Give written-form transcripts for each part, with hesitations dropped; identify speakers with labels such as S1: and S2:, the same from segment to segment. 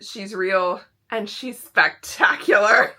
S1: she's real and she's spectacular.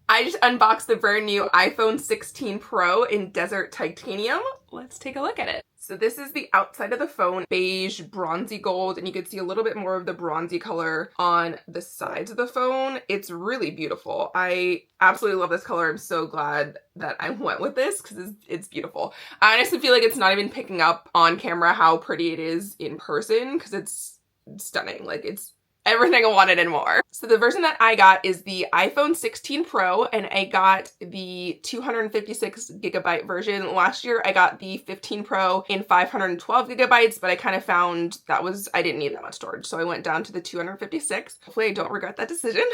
S1: I just unboxed the brand new iPhone 16 Pro in Desert Titanium. Let's take a look at it. So this is the outside of the phone, beige, bronzy gold, and you can see a little bit more of the bronzy color on the sides of the phone. It's really beautiful. I absolutely love this color. I'm so glad that I went with this because it's beautiful. I honestly feel like it's not even picking up on camera how pretty it is in person because it's stunning. Like, it's everything I wanted and more. So the version that I got is the iPhone 16 Pro, and I got the 256 gigabyte version. Last year I got the 15 Pro in 512 gigabytes, but I kind of found I didn't need that much storage. So I went down to the 256. Hopefully I don't regret that decision.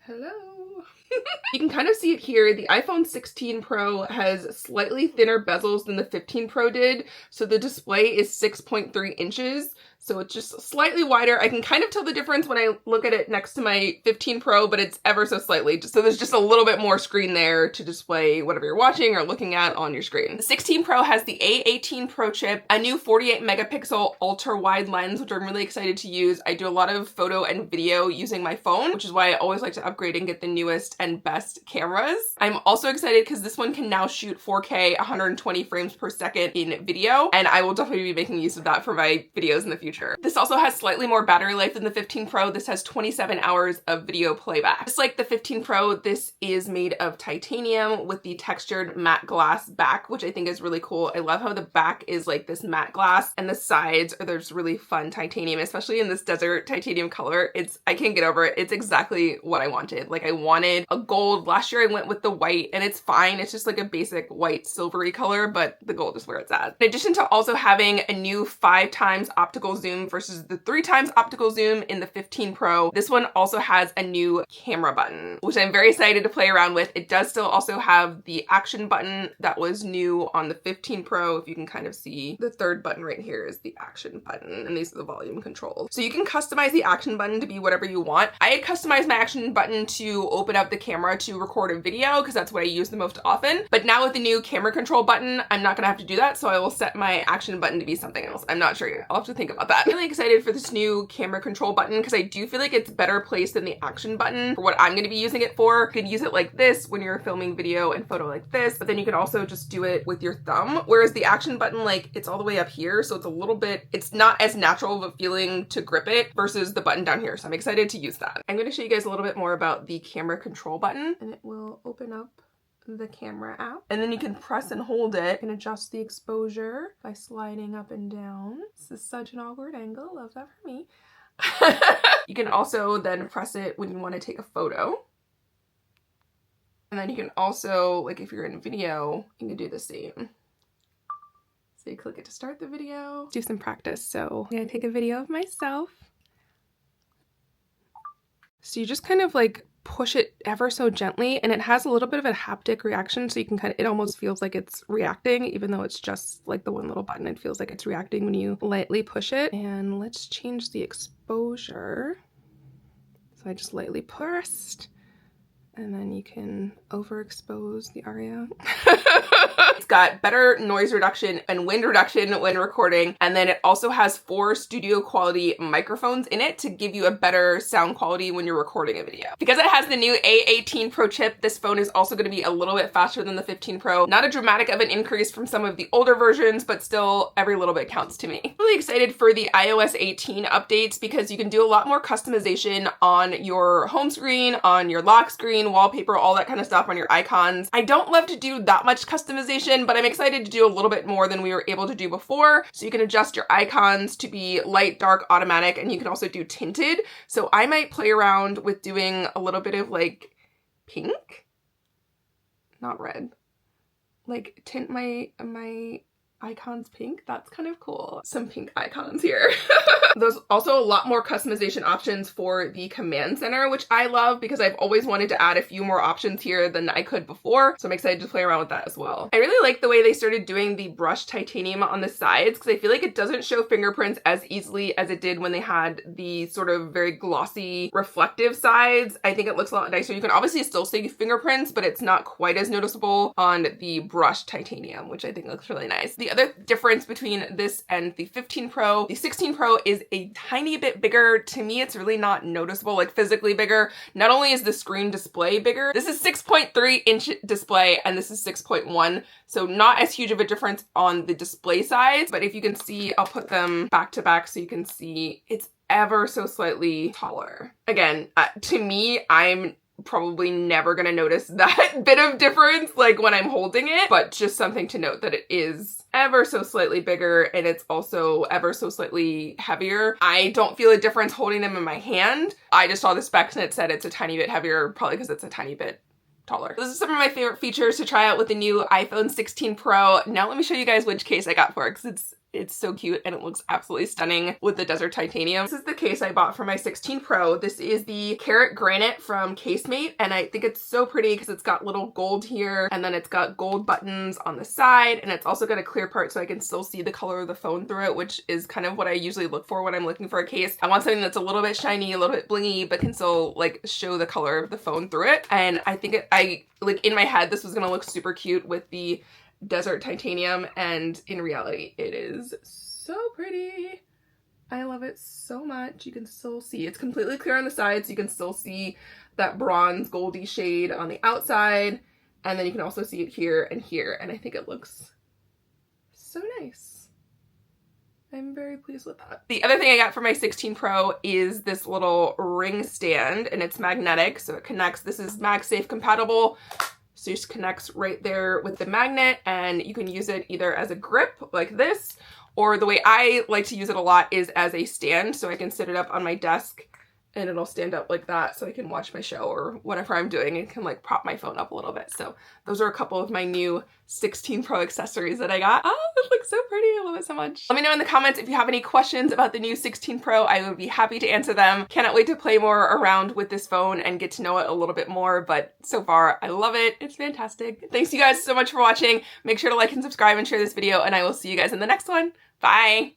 S1: Hello. You can kind of see it here. The iPhone 16 Pro has slightly thinner bezels than the 15 Pro did. So the display is 6.3 inches. So it's just slightly wider. I can kind of tell the difference when I look at it next to my 15 Pro, but it's ever so slightly. So there's just a little bit more screen there to display whatever you're watching or looking at on your screen. The 16 Pro has the A18 Pro chip, a new 48 megapixel ultra wide lens, which I'm really excited to use. I do a lot of photo and video using my phone, which is why I always like to upgrade and get the newest and best cameras. I'm also excited because this one can now shoot 4K 120 frames per second in video, and I will definitely be making use of that for my videos in the future. This also has slightly more battery life than the 15 Pro. This has 27 hours of video playback. Just like the 15 Pro, this is made of titanium with the textured matte glass back, which I think is really cool. I love how the back is like this matte glass and the sides are there's really fun titanium, especially in this desert titanium color. I can't get over it. It's exactly what I wanted. Like, I wanted a gold. Last year I went with the white and it's fine. It's just like a basic white silvery color, but the gold is where it's at. In addition to also having a new 5x optical zoom versus the 3x optical zoom in the 15 Pro, this one also has a new camera button, which I'm very excited to play around with. It does still also have the action button that was new on the 15 Pro. If you can kind of see, the third button right here is the action button, and these are the volume controls. So you can customize the action button to be whatever you want. I had customized my action button to open up the camera to record a video because that's what I use the most often. But now with the new camera control button, I'm not gonna have to do that. So I will set my action button to be something else. I'm not sure yet. I'll have to think about that. I'm really excited for this new camera control button because I do feel like it's better placed than the action button for what I'm going to be using it for. You can use it like this when you're filming video and photo like this, but then you can also just do it with your thumb. Whereas the action button, like, it's all the way up here. So it's not as natural of a feeling to grip it versus the button down here. So I'm excited to use that. I'm going to show you guys a little bit more about the camera control button, and it will open up the camera app, and then you can press and hold it and adjust the exposure by sliding up and down. This is such an awkward angle. Love that for me. You can also then press it when you want to take a photo. And then you can also, like, if you're in video, you can do the same. So you click it to start the video. Do some practice. So I'm gonna take a video of myself. So you just kind of like push it ever so gently, and it has a little bit of a haptic reaction, so you can it almost feels like it's reacting, even though it's just like the one little button. It feels like it's reacting when you lightly push it. And let's change the exposure. So I just lightly pressed, and then you can overexpose the area. It's got better noise reduction and wind reduction when recording, and then it also has 4 studio quality microphones in it to give you a better sound quality when you're recording a video. Because it has the new A18 Pro chip, this phone is also going to be a little bit faster than the 15 Pro. Not a dramatic of an increase from some of the older versions, but still every little bit counts to me. Really excited for the iOS 18 updates because you can do a lot more customization on your home screen, on your lock screen, wallpaper, all that kind of stuff on your icons. I don't love to do that much customization, but I'm excited to do a little bit more than we were able to do before. So you can adjust your icons to be light, dark, automatic, and you can also do tinted. So I might play around with doing a little bit of like pink, not red, like tint my icons pink. That's kind of cool. Some pink icons here. There's also a lot more customization options for the command center, which I love because I've always wanted to add a few more options here than I could before. So I'm excited to play around with that as well. I really like the way they started doing the brushed titanium on the sides because I feel like it doesn't show fingerprints as easily as it did when they had the sort of very glossy reflective sides. I think it looks a lot nicer. You can obviously still see fingerprints, but it's not quite as noticeable on the brushed titanium, which I think looks really nice. The other difference between this and the 15 Pro, the 16 Pro is a tiny bit bigger. To me, it's really not noticeable, like physically bigger. Not only is the screen display bigger, this is 6.3 inch display and this is 6.1. So not as huge of a difference on the display sides, but if you can see, I'll put them back to back so you can see it's ever so slightly taller. Again, to me, I'm probably never gonna notice that bit of difference like when I'm holding it, but just something to note that it is ever so slightly bigger and it's also ever so slightly heavier. I don't feel a difference holding them in my hand. I just saw the specs and it said it's a tiny bit heavier, probably because it's a tiny bit taller. This is some of my favorite features to try out with the new iPhone 16 Pro. Now let me show you guys which case I got for it because it's so cute and it looks absolutely stunning with the desert titanium. This is the case I bought for my 16 Pro. This is the Carrot Granite from Casemate and I think it's so pretty because it's got little gold here and then it's got gold buttons on the side and it's also got a clear part so I can still see the color of the phone through it, which is kind of what I usually look for when I'm looking for a case. I want something that's a little bit shiny, a little bit blingy, but can still like show the color of the phone through it. And I think like in my head, this was gonna look super cute with the desert titanium and in reality it is so pretty. I love it so much. You can still see it's completely clear on the sides. You can still see that bronze goldy shade on the outside and then you can also see it here and I think it looks so nice. I'm very pleased with that. The other thing I got for my 16 Pro is this little ring stand and it's magnetic so it connects. This is MagSafe compatible. So it just connects right there with the magnet and you can use it either as a grip like this, or the way I like to use it a lot is as a stand. So I can sit it up on my desk and it'll stand up like that so I can watch my show or whatever I'm doing and can like prop my phone up a little bit. So those are a couple of my new 16 Pro accessories that I got. Oh, it looks so pretty. I love it so much. Let me know in the comments if you have any questions about the new 16 Pro. I would be happy to answer them. Cannot wait to play more around with this phone and get to know it a little bit more, but so far I love it. It's fantastic. Thanks you guys so much for watching. Make sure to like and subscribe and share this video and I will see you guys in the next one. Bye.